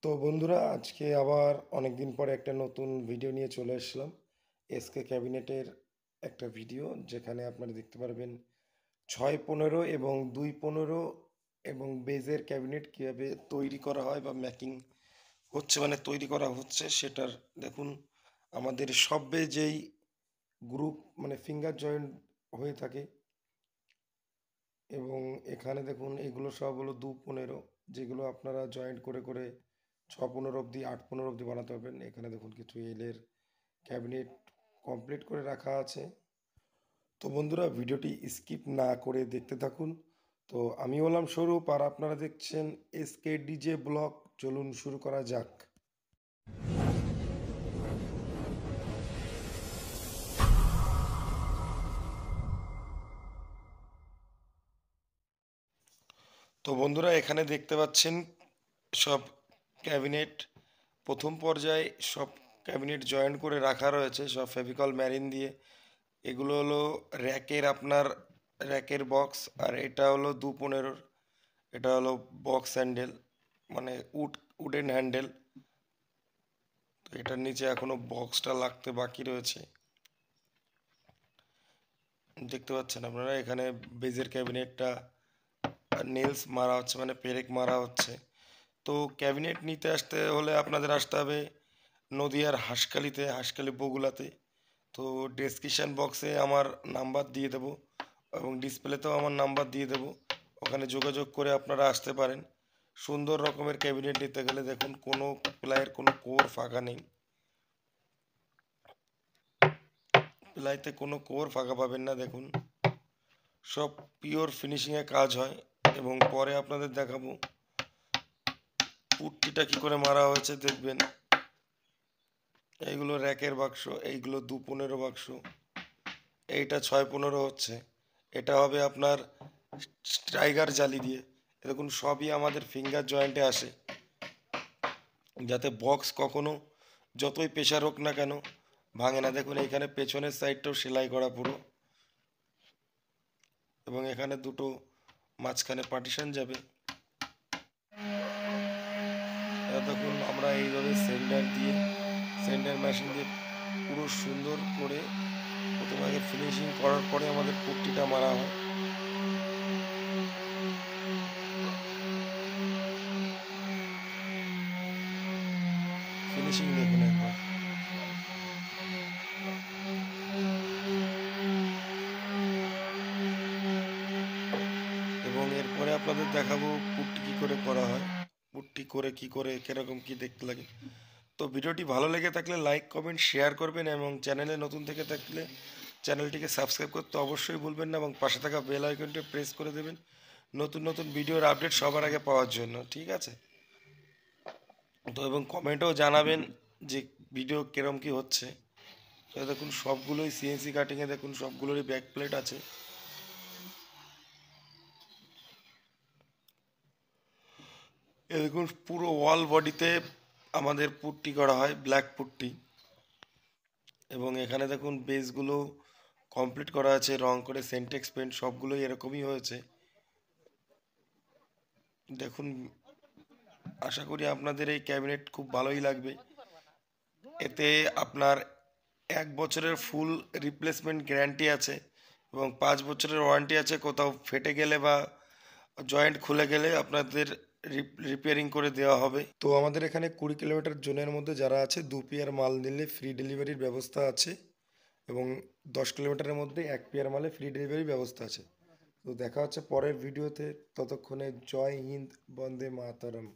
তো বন্ধুরা, আজকে আবার অনেক দিন পরে একটা নতুন ভিডিও নিয়ে চলে আসলাম। এসকে ক্যাবিনেটের একটা ভিডিও, যেখানে আপনারা দেখতে পারবেন 6-15 এবং 2-15 এবং বেজের ক্যাবিনেট কীভাবে তৈরি করা হয় বা মেকিং হচ্ছে, মানে তৈরি করা হচ্ছে সেটার। দেখুন, আমাদের সবে যেই গ্রুপ মানে ফিঙ্গার জয়েন্ট হয়ে থাকে, এবং এখানে দেখুন এগুলো সব হলো 2-15, যেগুলো আপনারা জয়েন্ট করে করে 6-15 অবধি, 8-15 অবধি বানাতে পারবেন। এখানে দেখুন কিছু এলের ক্যাবিনেট কমপ্লিট করে রাখা আছে। তো বন্ধুরা, ভিডিওটি স্কিপ না করে দেখতে থাকুন। তো আমি হলাম স্বরূপ, আর আপনারা দেখছেন এসকে ডিজে ব্লগ। চলুন শুরু করা যাক। তো বন্ধুরা, এখানে দেখতে পাচ্ছেন সব ক্যাবিনেট প্রথম পর্যায়ে সব ক্যাবিনেট জয়েন্ট করে রাখা রয়েছে, সব ফেভিকল ম্যারিন দিয়ে। এগুলো হলো র্যাকের, আপনার র্যাকের বক্স। আর এটা হলো 2-15, এটা হলো বক্স হ্যান্ডেল, মানে উডেন হ্যান্ডেল। তো এটার নিচে এখনো বক্সটা লাগতে বাকি রয়েছে, দেখতে পাচ্ছেন আপনারা। এখানে বেজের ক্যাবিনেটটা নেলস মারা হচ্ছে, মানে পেরেক মারা হচ্ছে। তো ক্যাবিনেট নিতে আসতে হলে আপনাদের আসতে হবে নদিয়ার হাঁসখালিতে, হাঁসখালি বগুলাতে। তো ডেসক্রিপশান বক্সে আমার নাম্বার দিয়ে দেবো, এবং ডিসপ্লেতেও আমার নাম্বার দিয়ে দেবো। ওখানে যোগাযোগ করে আপনারা আসতে পারেন। সুন্দর রকমের ক্যাবিনেট নিতে গেলে দেখুন, কোনো প্লাইয়ের কোনো কোর ফাঁকা নেই, প্লাইতে কোনো কোর ফাঁকা পাবেন না। দেখুন, সব পিওর ফিনিশিংয়ে কাজ হয়। এবং পরে আপনাদের দেখাবো পুট্টিটা কী করে মারা হয়েছে, দেখবেন। এইগুলো র্যাকের বাক্স, এইগুলো 2-15 বাক্স, এইটা 6-15 হচ্ছে। এটা হবে আপনার স্ট্রাইগার জালি দিয়ে। দেখুন, সবই আমাদের ফিঙ্গার জয়েন্টে আসে, যাতে বক্স কখনো যতই প্রেশার হোক না কেন ভাঙে না। দেখুন, এখানে পেছনের সাইডটাও সেলাই করা পুরো, এবং এখানে দুটো মাঝখানে পার্টিশন যাবে। দেখুন, আমরা এইভাবে সেন্টার মেশিন দিয়ে পুরো সুন্দর করে প্রথমে আগে ফিনিশিং করার পরে আমাদের পুট্টিটা মারা হয়। ফিনিশিং দেখুন একবার। এবং এরপরে আপনাদের দেখাবো পুট্টি কী করে করা হয়, পুট্টি করে কী করে কীরকম কী দেখতে লাগে। তো ভিডিওটি ভালো লেগে থাকলে লাইক কমেন্ট শেয়ার করবেন, এবং চ্যানেলে নতুন থেকে থাকলে চ্যানেলটিকে সাবস্ক্রাইব করতে অবশ্যই ভুলবেন না, এবং পাশে থাকা বেল আইকনটি প্রেস করে দেবেন নতুন নতুন ভিডিওর আপডেট সবার আগে পাওয়ার জন্য, ঠিক আছে? তো এবং কমেন্টেও জানাবেন যে ভিডিও কিরম কি হচ্ছে। তো দেখুন, সবগুলোই সিএনসি কাটিংয়ে, দেখুন সবগুলোরই ব্যাক প্লেট আছে। এ দেখুন, পুরো ওয়াল বডিতে আমাদের পুট্টি করা হয়, ব্ল্যাক পুট্টি। এবং এখানে দেখুন বেসগুলো কমপ্লিট করা আছে রং করে, সেন্টেক্স পেন্ট সবগুলোই এরকমই হয়েছে। দেখুন, আশা করি আপনাদের এই ক্যাবিনেট খুব ভালোই লাগবে। এতে আপনার 1 বছরের ফুল রিপ্লেসমেন্ট গ্যারান্টি আছে, এবং 5 বছরের ওয়ারেন্টি আছে। কোথাও ফেটে গেলে বা জয়েন্ট খুলে গেলে আপনাদের রিপেয়ারিং করে দেওয়া হবে। তো আমাদের এখানে 20 কিলোমিটার জোনের মধ্যে যারা আছে, 2 পেয়ার মাল নিলে ফ্রি ডেলিভারির ব্যবস্থা আছে, এবং 10 কিলোমিটারের মধ্যে 1 পেয়ার মালে ফ্রি ডেলিভারির ব্যবস্থা আছে। তো দেখা হচ্ছে পরের ভিডিওতে। ততক্ষণে জয় হিন্দ, বন্দে মাতরম।